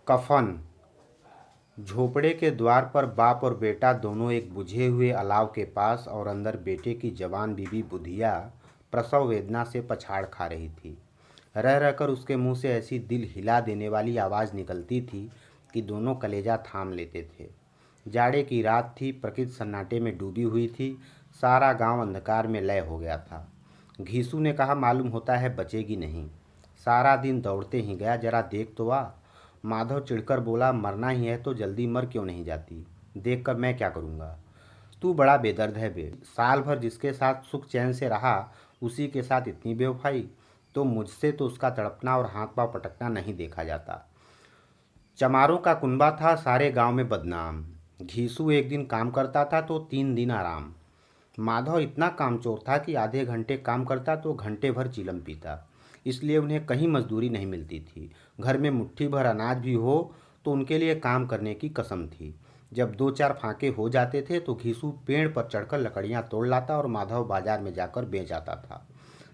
कफन। झोपड़े के द्वार पर बाप और बेटा दोनों एक बुझे हुए अलाव के पास, और अंदर बेटे की जवान बीबी बुधिया प्रसव वेदना से पछाड़ खा रही थी। रह रहकर उसके मुंह से ऐसी दिल हिला देने वाली आवाज़ निकलती थी कि दोनों कलेजा थाम लेते थे। जाड़े की रात थी, प्रकृति सन्नाटे में डूबी हुई थी, सारा गांव अंधकार में लय हो गया था। घीसू ने कहा, मालूम होता है बचेगी नहीं। सारा दिन दौड़ते ही गया, जरा देख तो आ। माधव चिढ़कर बोला, मरना ही है तो जल्दी मर क्यों नहीं जाती? देख कर मैं क्या करूँगा? तू बड़ा बेदर्द है बे। साल भर जिसके साथ सुख चैन से रहा, उसी के साथ इतनी बेवफाई। तो मुझसे तो उसका तड़पना और हाथ पांव पटकना नहीं देखा जाता। चमारों का कुनबा था, सारे गांव में बदनाम। घीसू एक दिन काम करता था तो 3 दिन आराम। माधव इतना कामचोर था कि आधे घंटे काम करता तो घंटे भर चिलम पीता। इसलिए उन्हें कहीं मजदूरी नहीं मिलती थी। घर में मुट्ठी भर अनाज भी हो तो उनके लिए काम करने की कसम थी। जब 2-4 फाके हो जाते थे तो घीसू पेड़ पर चढ़कर लकड़ियां तोड़ लाता और माधव बाजार में जाकर बेच आता था।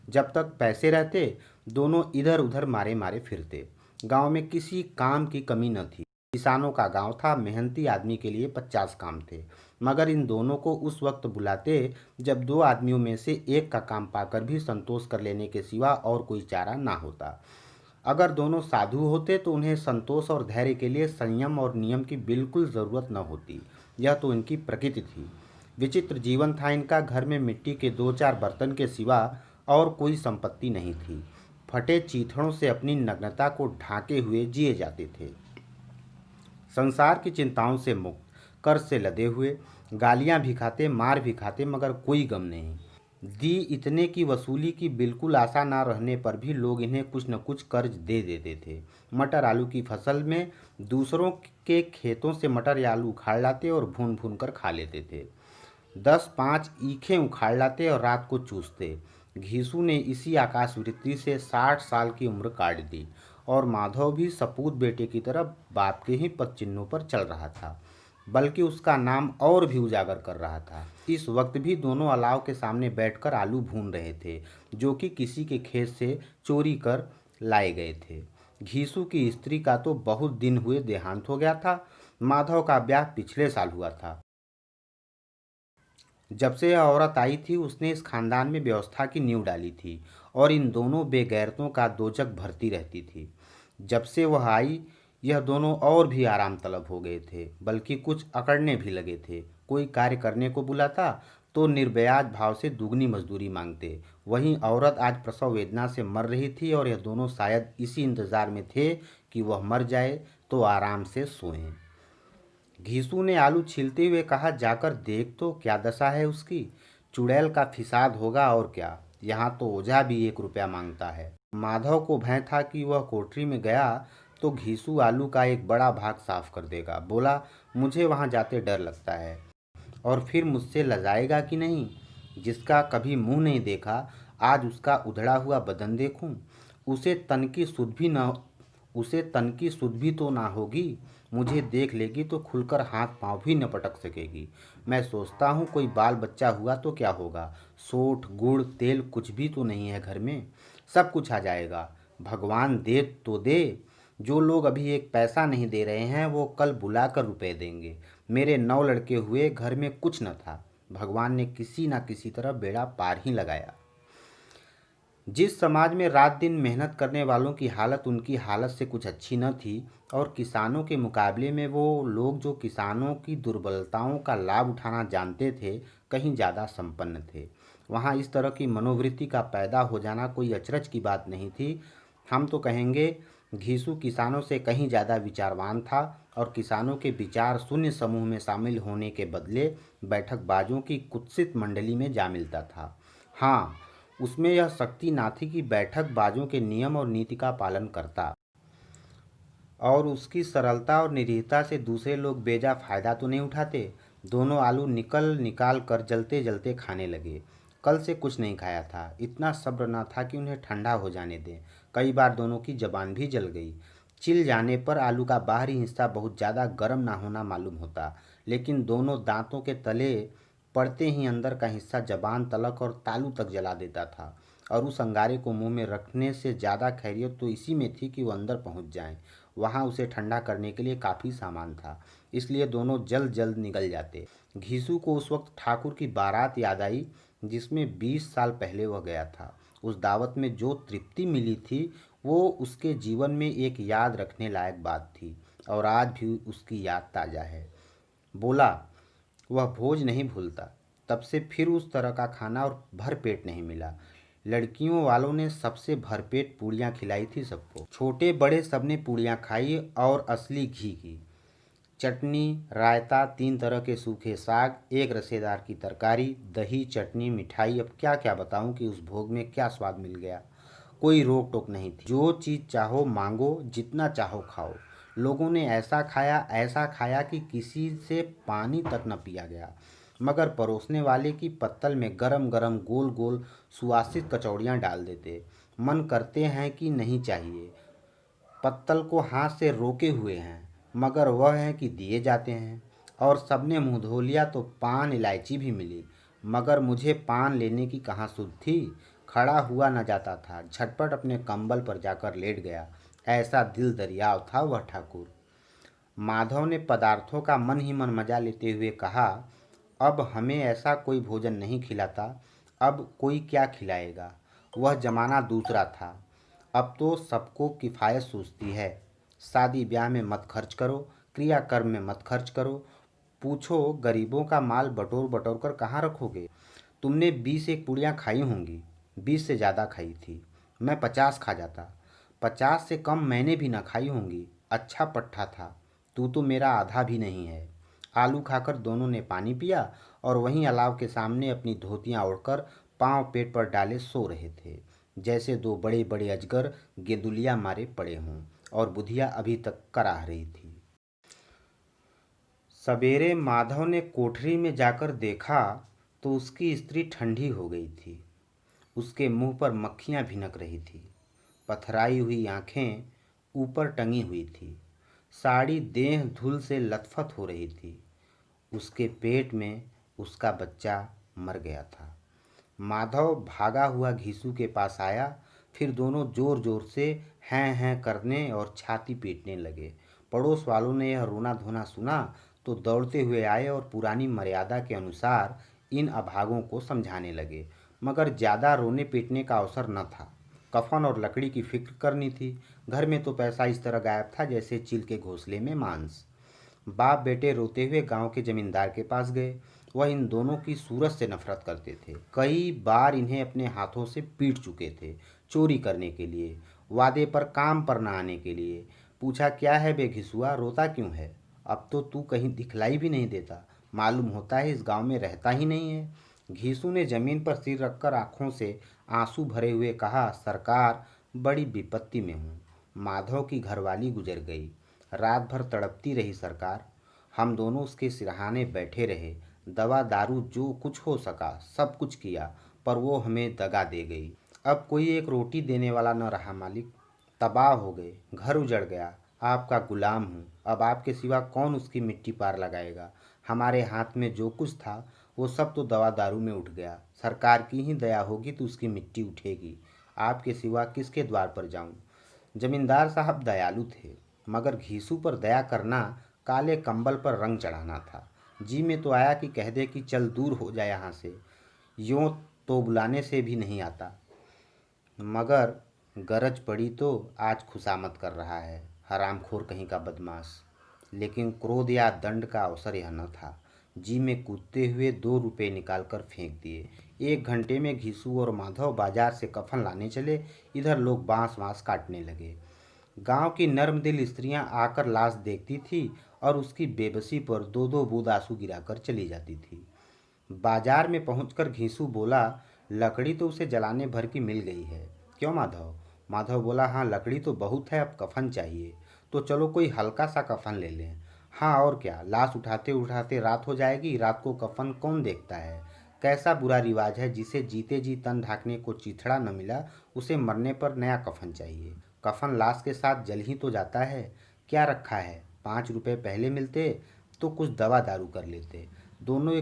जब तक पैसे रहते दोनों इधर उधर मारे मारे फिरते। गांव में किसी काम की कमी न थी। किसानों का गांव था, मेहनती आदमी के लिए 50 काम थे। मगर इन दोनों को उस वक्त बुलाते जब 2 आदमियों में से एक का काम पाकर भी संतोष कर लेने के सिवा और कोई चारा ना होता। अगर दोनों साधु होते तो उन्हें संतोष और धैर्य के लिए संयम और नियम की बिल्कुल ज़रूरत न होती। यह तो इनकी प्रकृति थी। विचित्र जीवन था इनका। घर में मिट्टी के 2-4 बर्तन के सिवा और कोई संपत्ति नहीं थी। फटे चीथड़ों से अपनी नग्नता को ढांके हुए जिए जाते थे। संसार की चिंताओं से मुक्त, कर्ज से लदे हुए, गालियां भी खाते, मार भी खाते, मगर कोई गम नहीं। दी इतने की वसूली की बिल्कुल आशा ना रहने पर भी लोग इन्हें कुछ न कुछ कर्ज दे देते थे। मटर आलू की फसल में दूसरों के खेतों से मटर या आलू उखाड़ लाते और भून भून कर खा लेते थे। 10-5 ईखें उखाड़ लाते और रात को चूसते। घीसू ने इसी आकाशवृत्ति से 60 साल की उम्र काट दी, और माधव भी सपूत बेटे की तरह बाप के ही पद चिन्हों पर चल रहा था, बल्कि उसका नाम और भी उजागर कर रहा था। इस वक्त भी दोनों अलाव के सामने बैठकर आलू भून रहे थे, जो कि किसी के खेत से चोरी कर लाए गए थे। घीसू की स्त्री का तो बहुत दिन हुए देहांत हो गया था। माधव का ब्याह पिछले साल हुआ था। जब से यह औरत आई थी उसने इस खानदान में व्यवस्था की नींव डाली थी, और इन दोनों बेगैरतों का दोजक भरती रहती थी। जब से वह आई यह दोनों और भी आराम तलब हो गए थे, बल्कि कुछ अकड़ने भी लगे थे। कोई कार्य करने को बुलाता तो निर्ब्याज भाव से दुगनी मजदूरी मांगते। वहीं औरत आज प्रसव वेदना से मर रही थी, और यह दोनों शायद इसी इंतजार में थे कि वह मर जाए तो आराम से सोएं। घीसू ने आलू छीलते हुए कहा, जाकर देख तो क्या दशा है उसकी। चुड़ैल का फिसाद होगा और क्या। यहाँ तो ओझा भी 1 रुपया मांगता है। माधव को भय था कि वह कोठरी में गया तो घीसू आलू का एक बड़ा भाग साफ कर देगा। बोला, मुझे वहाँ जाते डर लगता है, और फिर मुझसे लजाएगा कि नहीं। जिसका कभी मुंह नहीं देखा, आज उसका उधड़ा हुआ बदन देखूं। उसे तन की सुध भी न उसे तन की सुध भी तो ना होगी। मुझे देख लेगी तो खुलकर हाथ पांव भी न पटक सकेगी। मैं सोचता हूँ कोई बाल बच्चा हुआ तो क्या होगा। सोठ गुड़ तेल कुछ भी तो नहीं है घर में। सब कुछ आ जाएगा। भगवान दे तो दे। जो लोग अभी 1 पैसा नहीं दे रहे हैं वो कल बुलाकर रुपए देंगे। मेरे 9 लड़के हुए, घर में कुछ न था। भगवान ने किसी न किसी तरह बेड़ा पार ही लगाया। जिस समाज में रात दिन मेहनत करने वालों की हालत उनकी हालत से कुछ अच्छी न थी, और किसानों के मुकाबले में वो लोग जो किसानों की दुर्बलताओं का लाभ उठाना जानते थे कहीं ज़्यादा संपन्न थे, वहाँ इस तरह की मनोवृत्ति का पैदा हो जाना कोई अचरज की बात नहीं थी। हम तो कहेंगे घीसू किसानों से कहीं ज़्यादा विचारवान था, और किसानों के विचार शून्य समूह में शामिल होने के बदले बैठकबाजों की कुत्सित मंडली में जा मिलता था। हाँ, उसमें यह शक्ति ना थी कि बैठकबाजों के नियम और नीति का पालन करता, और उसकी सरलता और निरीहता से दूसरे लोग बेजा फायदा तो नहीं उठाते। दोनों आलू निकल निकाल कर जलते जलते खाने लगे। कल से कुछ नहीं खाया था, इतना सब्र न था कि उन्हें ठंडा हो जाने दें। कई बार दोनों की जबान भी जल गई। चिल जाने पर आलू का बाहरी हिस्सा बहुत ज़्यादा गर्म ना होना मालूम होता, लेकिन दोनों दांतों के तले पड़ते ही अंदर का हिस्सा जबान तलक और तालू तक जला देता था। और उस अंगारे को मुंह में रखने से ज़्यादा खैरियत तो इसी में थी कि वो अंदर पहुंच जाएं। वहाँ उसे ठंडा करने के लिए काफ़ी सामान था, इसलिए दोनों जल्द जल्द निकल जाते। घीसू को उस वक्त ठाकुर की बारात याद आई जिसमें 20 साल पहले वह गया था। उस दावत में जो तृप्ति मिली थी वो उसके जीवन में एक याद रखने लायक बात थी और आज भी उसकी याद ताज़ा है। बोला, वह भोज नहीं भूलता। तब से फिर उस तरह का खाना और भर पेट नहीं मिला। लड़कियों वालों ने सबसे भरपेट पूड़ियाँ खिलाई थी सबको। छोटे बड़े सबने पूड़ियाँ खाई और असली घी की। चटनी, रायता, 3 तरह के सूखे साग, एक रसेदार की तरकारी, दही, चटनी, मिठाई। अब क्या क्या बताऊं कि उस भोग में क्या स्वाद मिल गया। कोई रोक टोक नहीं थी। जो चीज़ चाहो मांगो, जितना चाहो खाओ। लोगों ने ऐसा खाया कि किसी से पानी तक न पिया गया। मगर परोसने वाले की पत्तल में गरम गरम गोल गोल सुवासित कचौड़ियाँ डाल देते। मन करते हैं कि नहीं चाहिए, पत्तल को हाथ से रोके हुए हैं, मगर वह है कि दिए जाते हैं। और सबने मुंह धो लिया तो पान इलायची भी मिली, मगर मुझे पान लेने की कहाँ सुध थी। खड़ा हुआ न जाता था, झटपट अपने कंबल पर जाकर लेट गया। ऐसा दिल दरियाव था वह ठाकुर। माधव ने पदार्थों का मन ही मन मजा लेते हुए कहा, अब हमें ऐसा कोई भोजन नहीं खिलाता, अब कोई क्या खिलाएगा। वह जमाना दूसरा था। अब तो सबको किफ़ायत सूझती है। शादी ब्याह में मत खर्च करो, क्रियाकर्म में मत खर्च करो। पूछो गरीबों का माल बटोर बटोर कर कहाँ रखोगे। तुमने 20 एक पुड़ियाँ खाई होंगी, 20 से ज़्यादा खाई थी। मैं 50 खा जाता। 50 से कम मैंने भी ना खाई होंगी। अच्छा पट्ठा था। तू तो मेरा आधा भी नहीं है। आलू खाकर दोनों ने पानी पिया और वहीं अलाव के सामने अपनी धोतियाँ ओढ़कर पांव पेट पर डाले सो रहे थे, जैसे दो बड़े बड़े अजगर गेंदुलिया मारे पड़े हों। और बुधिया अभी तक कराह रही थी। सवेरे माधव ने कोठरी में जाकर देखा तो उसकी स्त्री ठंडी हो गई थी। उसके मुंह पर मक्खियां भिनक रही थी। पथराई हुई आंखें ऊपर टंगी हुई थी। साड़ी देह धूल से लथपथ हो रही थी। उसके पेट में उसका बच्चा मर गया था। माधव भागा हुआ घीसू के पास आया। फिर दोनों जोर जोर से हैं हैं करने और छाती पीटने लगे। पड़ोस वालों ने यह रोना धोना सुना तो दौड़ते हुए आए और पुरानी मर्यादा के अनुसार इन अभागों को समझाने लगे। मगर ज़्यादा रोने पीटने का अवसर न था। कफन और लकड़ी की फिक्र करनी थी। घर में तो पैसा इस तरह गायब था जैसे चील के घोंसले में मांस। बाप बेटे रोते हुए गांव के जमींदार के पास गए। वह इन दोनों की सूरत से नफरत करते थे। कई बार इन्हें अपने हाथों से पीट चुके थे, चोरी करने के लिए, वादे पर काम पर न आने के लिए। पूछा, क्या है बे घिसुआ, रोता क्यों है। अब तो तू कहीं दिखलाई भी नहीं देता, मालूम होता है इस गांव में रहता ही नहीं है। घीसू ने जमीन पर सिर रखकर आंखों से आंसू भरे हुए कहा, सरकार, बड़ी विपत्ति में हूँ। माधव की घरवाली गुजर गई। रात भर तड़पती रही सरकार। हम दोनों उसके सिरहाने बैठे रहे। दवा दारू जो कुछ हो सका सब कुछ किया, पर वो हमें दगा दे गई। अब कोई एक रोटी देने वाला न रहा मालिक। तबाह हो गए, घर उजड़ गया। आपका गुलाम हूँ। अब आपके सिवा कौन उसकी मिट्टी पार लगाएगा। हमारे हाथ में जो कुछ था वो सब तो दवा दारू में उठ गया। सरकार की ही दया होगी तो उसकी मिट्टी उठेगी। आपके सिवा किसके द्वार पर जाऊं। जमींदार साहब दयालु थे, मगर घीसू पर दया करना काले कंबल पर रंग चढ़ाना था। जी में तो आया कि कह दे कि चल दूर हो जाए यहाँ से, यूँ तो बुलाने से भी नहीं आता। मगर गरज पड़ी तो आज खुशामद कर रहा है, हरामखोर कहीं का बदमाश। लेकिन क्रोध या दंड का अवसर यह न था। जी में कूदते हुए 2 रुपये निकालकर फेंक दिए। 1 घंटे में घीसू और माधव बाजार से कफन लाने चले। इधर लोग बांस वांस काटने लगे। गांव की नर्म दिल स्त्रियां आकर लाश देखती थी और उसकी बेबसी पर 2-2 बूंद आंसू गिराकर चली जाती थी। बाजार में पहुंचकर घीसू बोला, लकड़ी तो उसे जलाने भर की मिल गई है, क्यों माधव। माधव बोला, हाँ लकड़ी तो बहुत है, अब कफन चाहिए। तो चलो कोई हल्का सा कफन ले लें। हाँ और क्या, लाश उठाते उठाते रात हो जाएगी, रात को कफन कौन देखता है। कैसा बुरा रिवाज है, जिसे जीते जी तन ढांकने को चिथड़ा न मिला उसे मरने पर नया कफन चाहिए। कफन लाश के साथ जल ही तो जाता है। क्या रखा है, 5 रुपए पहले मिलते तो कुछ दवा दारू कर लेते। दोनों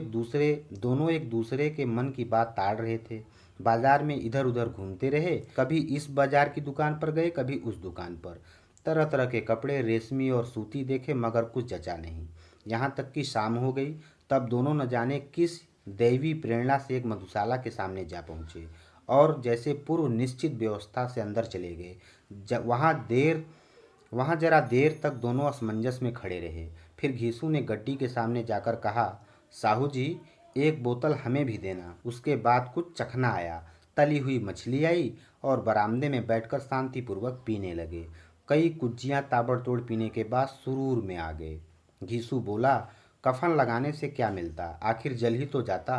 एक दूसरे के मन की बात ताड़ रहे थे। बाजार में इधर उधर घूमते रहे, कभी इस बाजार की दुकान पर गए, कभी उस दुकान पर। तरह तरह के कपड़े, रेशमी और सूती देखे मगर कुछ जचा नहीं। यहाँ तक कि शाम हो गई, तब दोनों न जाने किस दैवी प्रेरणा से एक मधुशाला के सामने जा पहुँचे और जैसे पूर्व निश्चित व्यवस्था से अंदर चले गए। वहाँ जरा देर तक दोनों असमंजस में खड़े रहे। फिर घीसू ने गड्डी के सामने जाकर कहा, साहू जी, एक बोतल हमें भी देना। उसके बाद कुछ चखना आया, तली हुई मछली आई और बरामदे में बैठकर शांतिपूर्वक पीने लगे। कई कुज्जियाँ ताबड़तोड़ पीने के बाद सुरूर में आ गए। घीसू बोला, कफन लगाने से क्या मिलता, आखिर जल ही तो जाता।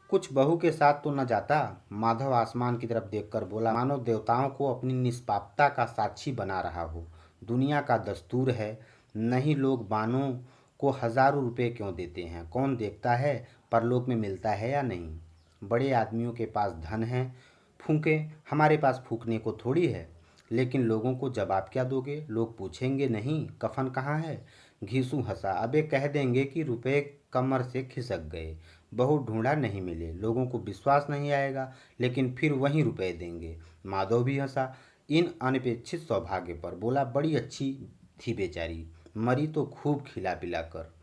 कुछ बहू के साथ तो न जाता। माधव आसमान की तरफ देखकर बोला, मानो देवताओं को अपनी निष्पापता का साक्षी बना रहा हो। दुनिया का दस्तूर है, नहीं लोग बानों को हजारों रुपए क्यों देते हैं, कौन देखता है परलोक में मिलता है या नहीं। बड़े आदमियों के पास धन है, फूके, हमारे पास फूकने को थोड़ी है। लेकिन लोगों को जवाब क्या दोगे, लोग पूछेंगे नहीं कफन कहाँ है। घीसू हंसा, अबे कह देंगे कि रुपए कमर से खिसक गए, बहुत ढूंढा नहीं मिले, लोगों को विश्वास नहीं आएगा, लेकिन फिर वहीं रुपए देंगे। माधव भी हंसा इन अनपेक्षित सौभाग्य पर, बोला, बड़ी अच्छी थी बेचारी, मरी तो खूब खिला पिला कर।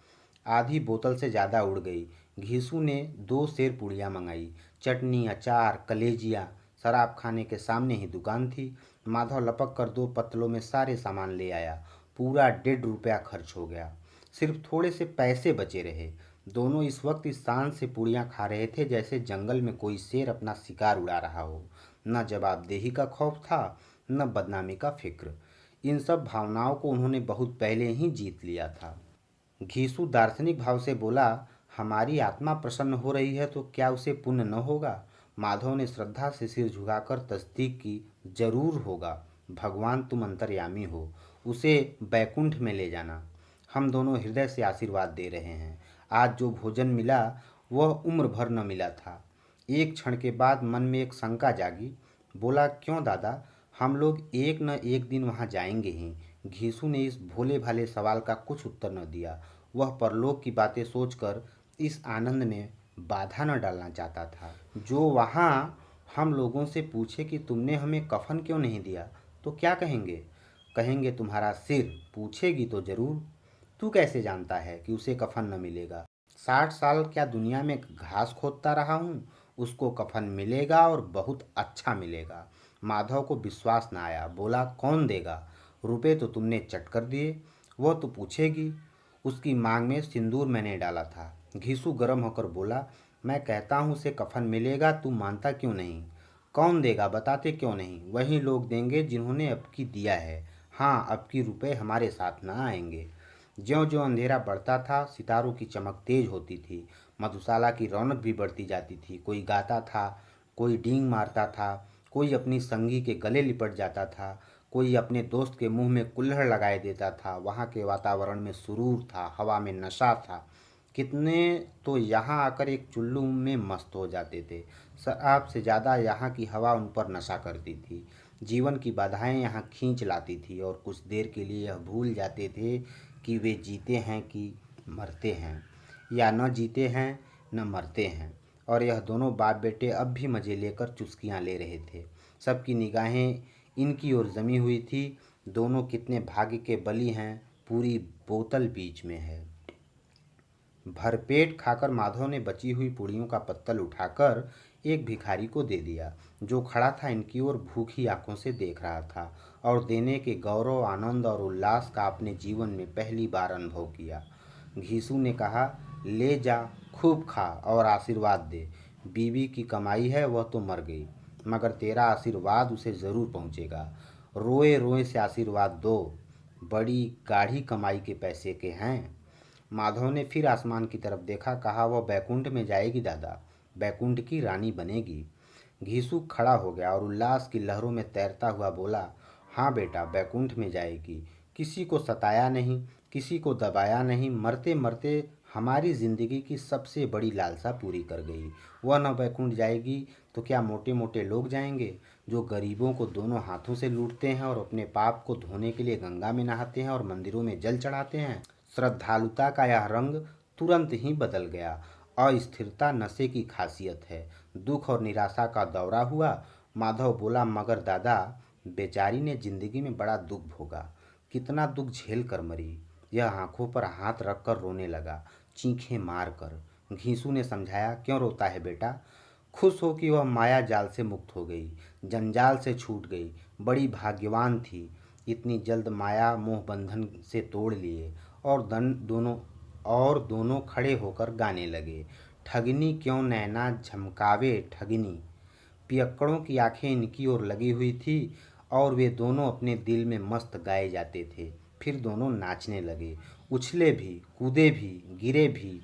आधी बोतल से ज़्यादा उड़ गई। घीसू ने 2 सेर पुड़िया मंगाई, चटनी, अचार, कलेजिया। शराब खाने के सामने ही दुकान थी। माधव लपक कर 2 पत्तलों में सारे सामान ले आया। पूरा 1.5 रुपया खर्च हो गया, सिर्फ थोड़े से पैसे बचे रहे। दोनों इस वक्त इस शान से पूड़ियाँ खा रहे थे जैसे जंगल में कोई शेर अपना शिकार उड़ा रहा हो। न जवाबदेही का खौफ था, न बदनामी का फिक्र। इन सब भावनाओं को उन्होंने बहुत पहले ही जीत लिया था। घीसू दार्शनिक भाव से बोला, हमारी आत्मा प्रसन्न हो रही है तो क्या उसे पुण्य न होगा। माधव ने श्रद्धा से सिर झुकाकर तस्दीक की, जरूर होगा। भगवान तुम अंतर्यामी हो, उसे बैकुंठ में ले जाना। हम दोनों हृदय से आशीर्वाद दे रहे हैं। आज जो भोजन मिला वह उम्र भर न मिला था। एक क्षण के बाद मन में एक शंका जागी। बोला, क्यों दादा, हम लोग एक न एक दिन वहाँ जाएंगे ही। घीसू ने इस भोले भाले सवाल का कुछ उत्तर न दिया। वह परलोक की बातें सोचकर इस आनंद में बाधा न डालना चाहता था। जो वहाँ हम लोगों से पूछे कि तुमने हमें कफन क्यों नहीं दिया तो क्या कहेंगे। कहेंगे तुम्हारा सिर। पूछेगी तो जरूर, तू कैसे जानता है कि उसे कफन न मिलेगा। 60 साल क्या दुनिया में घास खोदता रहा हूँ, उसको कफन मिलेगा और बहुत अच्छा मिलेगा। माधव को विश्वास न आया। बोला, कौन देगा, रुपए तो तुमने चट कर दिए। वह तो पूछेगी, उसकी मांग में सिंदूर मैंने डाला था। घीसू गर्म होकर बोला, मैं कहता हूँ उसे कफन मिलेगा, तू मानता क्यों नहीं। कौन देगा, बताते क्यों नहीं। वही लोग देंगे जिन्होंने अब की दिया है। हाँ, अब की रुपए हमारे साथ न आएंगे। ज्यों-ज्यों अंधेरा बढ़ता था, सितारों की चमक तेज होती थी। मधुशाला की रौनक भी बढ़ती जाती थी। कोई गाता था, कोई डींग मारता था, कोई अपनी संगी के गले लिपट जाता था, कोई अपने दोस्त के मुंह में कुल्हड़ लगाए देता था। वहाँ के वातावरण में सुरूर था, हवा में नशा था। कितने तो यहाँ आकर एक चुल्लू में मस्त हो जाते थे। शराब से ज़्यादा यहाँ की हवा उन पर नशा करती थी। जीवन की बाधाएं यहाँ खींच लाती थी और कुछ देर के लिए यह भूल जाते थे कि वे जीते हैं कि मरते हैं, या न जीते हैं न मरते हैं। और यह दोनों बाप बेटे अब भी मज़े लेकर चुस्कियाँ ले रहे थे। सबकी निगाहें इनकी ओर जमी हुई थी। दोनों कितने भाग्य के बली हैं, पूरी बोतल बीच में है। भरपेट खाकर माधव ने बची हुई पूड़ियों का पत्तल उठाकर एक भिखारी को दे दिया, जो खड़ा था इनकी ओर भूखी आंखों से देख रहा था और देने के गौरव, आनंद और उल्लास का अपने जीवन में पहली बार अनुभव किया। घीसू ने कहा, ले जा, खूब खा और आशीर्वाद दे। बीवी की कमाई है, वह तो मर गई, मगर तेरा आशीर्वाद उसे ज़रूर पहुँचेगा। रोए रोए से आशीर्वाद दो, बड़ी गाढ़ी कमाई के पैसे के हैं। माधव ने फिर आसमान की तरफ देखा। कहा, वह बैकुंठ में जाएगी दादा, बैकुंठ की रानी बनेगी। घीसू खड़ा हो गया और उल्लास की लहरों में तैरता हुआ बोला, हाँ बेटा, बैकुंठ में जाएगी। किसी को सताया नहीं, किसी को दबाया नहीं, मरते मरते हमारी ज़िंदगी की सबसे बड़ी लालसा पूरी कर गई। वह न बैकुंठ जाएगी तो क्या मोटे मोटे लोग जाएंगे, जो गरीबों को दोनों हाथों से लूटते हैं और अपने पाप को धोने के लिए गंगा में नहाते हैं और मंदिरों में जल चढ़ाते हैं। श्रद्धालुता का यह रंग तुरंत ही बदल गया। अस्थिरता नशे की खासियत है। दुख और निराशा का दौरा हुआ। माधव बोला, मगर दादा, बेचारी ने जिंदगी में बड़ा दुख भोगा, कितना दुख झेल कर मरी। यह आंखों पर हाथ रखकर रोने लगा, चीखें मार कर। घीसू ने समझाया, क्यों रोता है बेटा? खुश हो कि वह माया जाल से मुक्त हो गई, जंजाल से छूट गई। बड़ी भाग्यवान थी, इतनी जल्द माया मोह बंधन से तोड़ लिए। और दोनों खड़े होकर गाने लगे, ठगनी क्यों नैना झमकावे ठगनी। पियक्कड़ों की आंखें इनकी ओर लगी हुई थी और वे दोनों अपने दिल में मस्त गाए जाते थे। फिर दोनों नाचने लगे, उछले भी, कूदे भी, गिरे भी,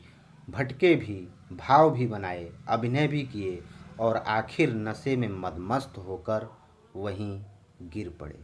भटके भी, भाव भी बनाए, अभिनय भी किए और आखिर नशे में मदमस्त होकर वहीं गिर पड़े।